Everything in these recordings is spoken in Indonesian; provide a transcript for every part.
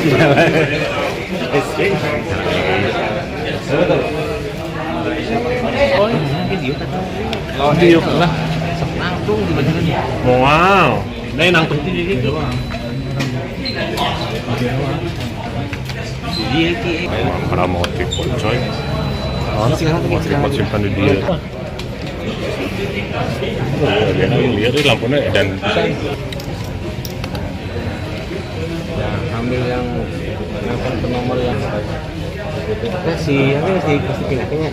Video lah. Nangtung tiba-tiba. Wow. Đây nangtung gitu. Para motif coy. Motif simpan di dia. Lihat ini lampunya dan ambil yang nomor yang kasih pindah-pindah.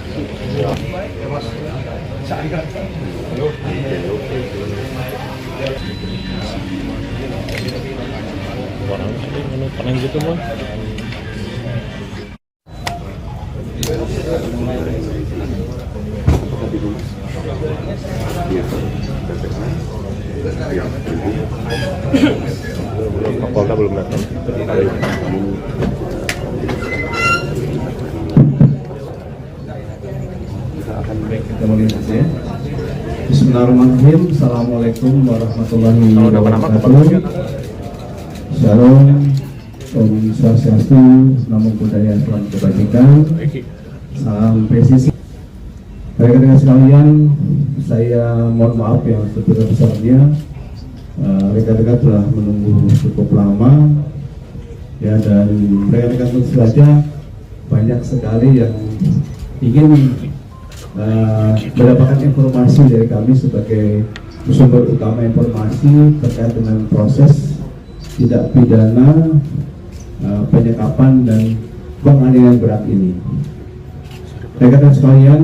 Orang gitu mon. Kapolda belum datang. Bismillahirrahmanirrahim. Assalamualaikum warahmatullahi wabarakatuh. Shalom, Om Swastiastu, Namo Buddhaya, Salam Kebajikan, Salam presisi. Rekan-rekan sekalian, saya mohon maaf yang sebesar-besarnya. Rekan-rekan telah menunggu cukup lama, ya, dan rekan-rekan tentu saja banyak sekali yang ingin mendapatkan informasi dari kami sebagai sumber utama informasi terkait dengan proses tindak pidana penyekapan dan penganiayaan berat ini. Rekan-rekan sekalian,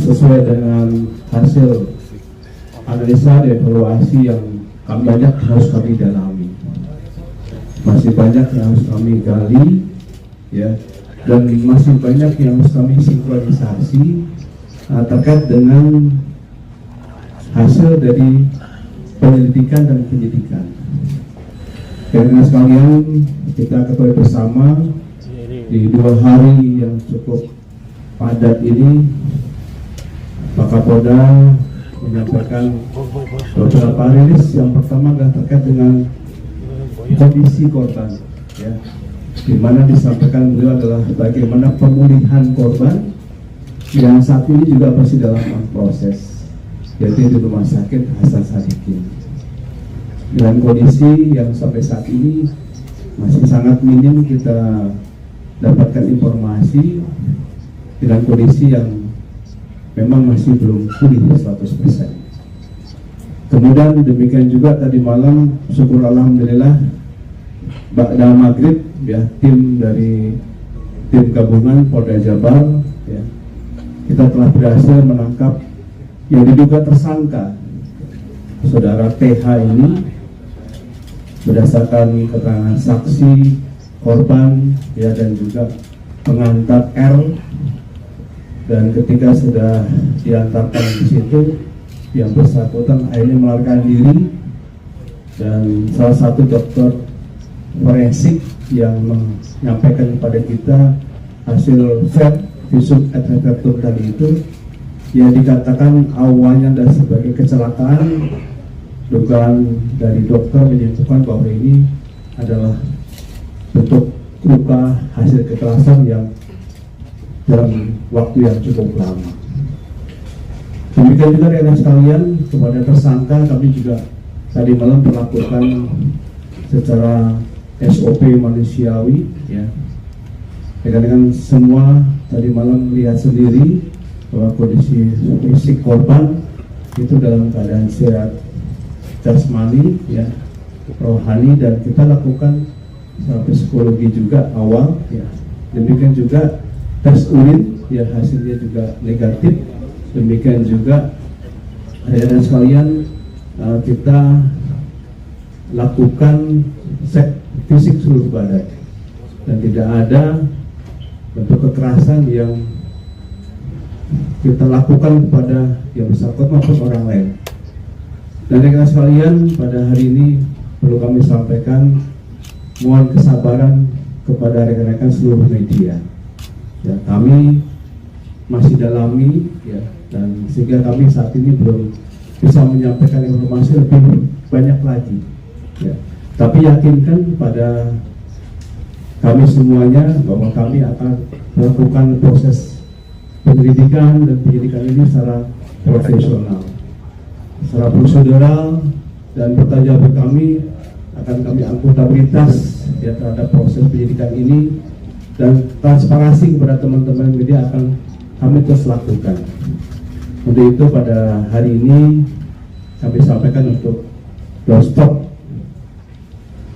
sesuai dengan hasil analisa dan evaluasi yang banyak harus kami dalami, masih banyak yang harus kami gali, ya, dan masih banyak yang harus kami sinkronisasi terkait dengan hasil dari penyelidikan dan penyidikan. Rekan-rekan sekalian, kita ketahui bersama di 2 hari yang cukup padat ini, Pak Kapolda menyampaikan beberapa rilis. Yang pertama adalah terkait dengan kondisi korban, ya, di mana disampaikan beliau adalah bagaimana pemulihan korban yang saat ini juga masih dalam proses, yaitu di Rumah Sakit Hasan Sadikin. Dengan kondisi yang sampai saat ini masih sangat minim kita dapatkan informasi, dengan kondisi yang memang masih belum pulih 100%. Kemudian demikian juga tadi malam, syukur alhamdulillah, ba'da maghrib, ya, tim gabungan Polda Jabar, ya, kita telah berhasil menangkap yang diduga tersangka saudara TH ini berdasarkan keterangan saksi, korban, ya, dan juga pengantar R. Dan ketika sudah diantarkan di situ, yang bersangkutan akhirnya melarikan diri, dan salah satu dokter forensik yang menyampaikan kepada kita hasil visum et repertum tadi itu, yang dikatakan awalnya adalah sebagai kecelakaan. Dugaan dari dokter menyimpulkan bahwa ini adalah bentuk luka hasil kekerasan yang dalam waktu yang cukup lama. Demikian juga rekan sekalian, kepada tersangka kami juga tadi malam melakukan secara SOP manusiawi, ya. Rekan-rekan semua tadi malam lihat sendiri bahwa kondisi fisik korban itu dalam keadaan sehat jasmani, ya, rohani, dan kita lakukan psikologi juga awal, ya. Demikian juga tes urin, ya, hasilnya juga negatif. Demikian juga rekan sekalian, kita lakukan cek fisik seluruh badan dan tidak ada bentuk kekerasan yang kita lakukan kepada yang bersangkutan maupun orang lain. Dan rekan sekalian, pada hari ini perlu kami sampaikan, mohon kesabaran kepada rekan-rekan seluruh media. Ya, kami masih dalami, ya, dan sehingga kami saat ini belum bisa menyampaikan informasi lebih banyak lagi, ya. Tapi yakinkan pada kami semuanya bahwa kami akan melakukan proses penyelidikan dan penyidikan ini secara profesional, secara prosedural, dan pertanyaan kami akan kami akuntabilitas ya terhadap proses penyidikan ini, dan transparansi kepada teman-teman media akan kami terus lakukan. Untuk itu pada hari ini kami sampaikan untuk doorstop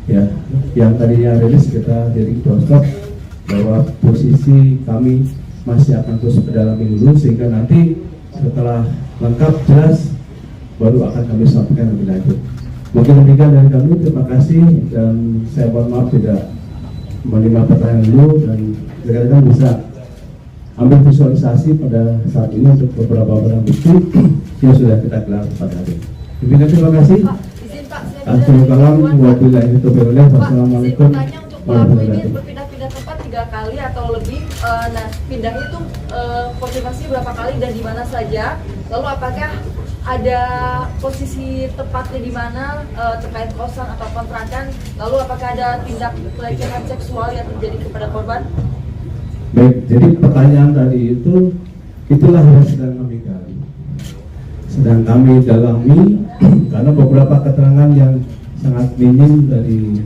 ya, yang tadinya rilis kita jadi doorstop, bahwa posisi kami masih akan terus berdalami dulu, sehingga nanti setelah lengkap jelas baru akan kami sampaikan lebih lanjut. Mungkin demikian dari kami, terima kasih, dan saya mohon maaf tidak menerima pertanyaan dulu, dan rekan-rekan bisa ambil visualisasi pada saat ini untuk beberapa barang bukti yang sudah kita gelar pada hari ini. Demikian, terima kasih. Assalamualaikum warahmatullahi wabarakatuh. Wassalamualaikum warahmatullahi wabarakatuh. Berpindah-pindah tempat 3 kali atau lebih. Nah, pindahnya itu konfirmasi berapa kali dan di mana saja? Lalu apakah ada posisi tepatnya di mana terkait kosan atau kontrakan? Lalu apakah ada tindak pelecehan seksual yang terjadi kepada korban? Baik, jadi pertanyaan tadi itulah yang sedang kami gali, sedang kami dalami, karena beberapa keterangan yang sangat minim dari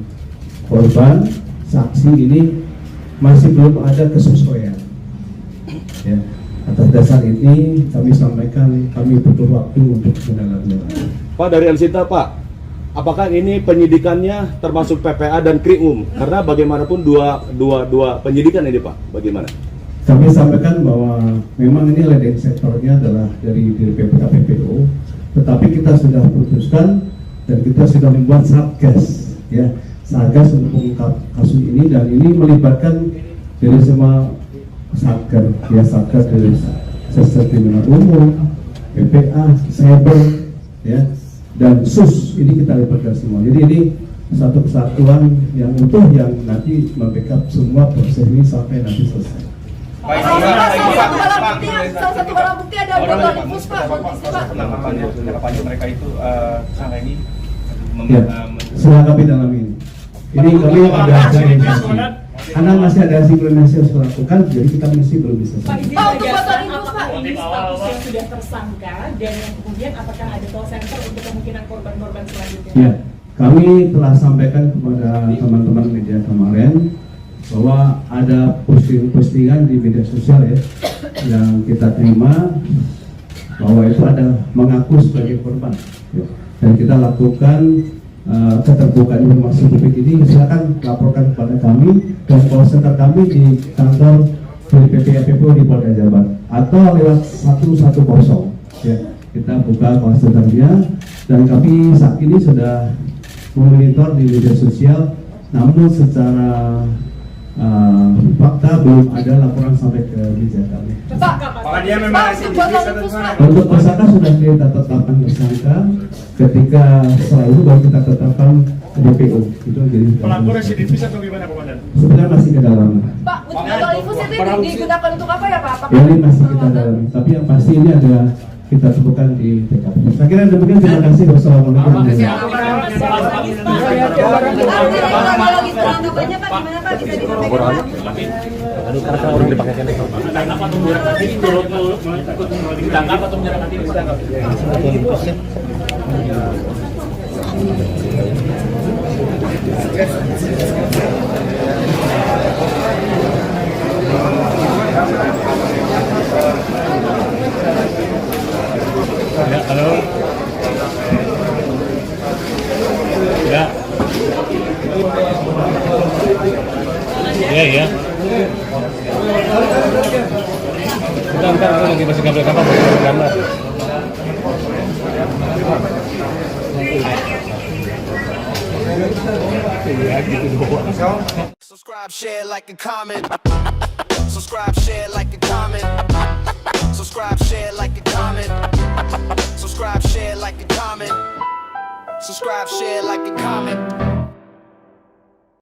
korban, saksi ini masih belum ada kesesuaian. Ya, atas dasar ini kami sampaikan kami butuh waktu untuk mendalami. Pak, dari Elsita, Pak, apakah ini penyidikannya termasuk PPA dan Krium? Karena bagaimanapun dua penyidikan ini, Pak, bagaimana? Kami sampaikan bahwa memang ini leading sektornya adalah dari PPK PPO, tetapi kita sudah putuskan dan kita sudah membuat satgas, ya, satgas untuk mengungkap kasus ini, dan ini melibatkan dari semua satgas, ya, satgas dari sistem kriminal umum, PPA, cyber, ya, dan SUS, ini kita libatkan semua. Jadi ini satu kesatuan yang utuh yang nanti membackup semua proses ini sampai nanti selesai. Salah satu barang bukti ada botol infus, Pak. Tanggapannya mereka itu tersangka ini Ya, setelah kami dalam ini kami ada sinkronisasi, karena masih ada sinkronisasi yang harus dilakukan, jadi kita masih belum bisa. Pak, izin Pak, untuk menegaskan botol infus, Pak. apakah ini status yang sudah tersangka dan yang kemudian apakah ada call center untuk kemungkinan korban-korban selanjutnya? Ya, kami telah sampaikan kepada teman-teman media kemarin bahwa ada postingan di media sosial ya yang kita terima bahwa itu ada mengaku sebagai korban ya. Dan kita lakukan keterbukaan informasi publik ini, silakan laporkan kepada kami dan call center kami di kantor PPO di Polda Jabar atau lewat 110 ya, kita buka call centernya, dan kami saat ini sudah memonitor di media sosial, namun secara fakta belum ada laporan sampai ke meja kami. Pak, dia memang untuk botol infus, Pak. Untuk tersangka sudah kita tetapkan tersangka, ketika setelah itu baru kita tetapkan DPO. Itu jadi pelaku residivis atau gimana, Komandan? sebenarnya masih ke dalam. Pak, untuk botol infus itu digunakan untuk apa ya, Pak? Apakah Ini masih kita dalami, tapi yang pasti ini ada kita temukan di TKP. Saya kira demikian, terima kasih. Wassalamualaikum warahmatullahi Ya, halo. Ya. Ya. Ntar lagi masih ngambil kapal, gambar. Ya gitu doang. Subscribe, share, like, and comment. Subscribe, share, like, and comment. Subscribe, share, like, and comment. Subscribe, share, like, and comment. Subscribe, share, like, and comment.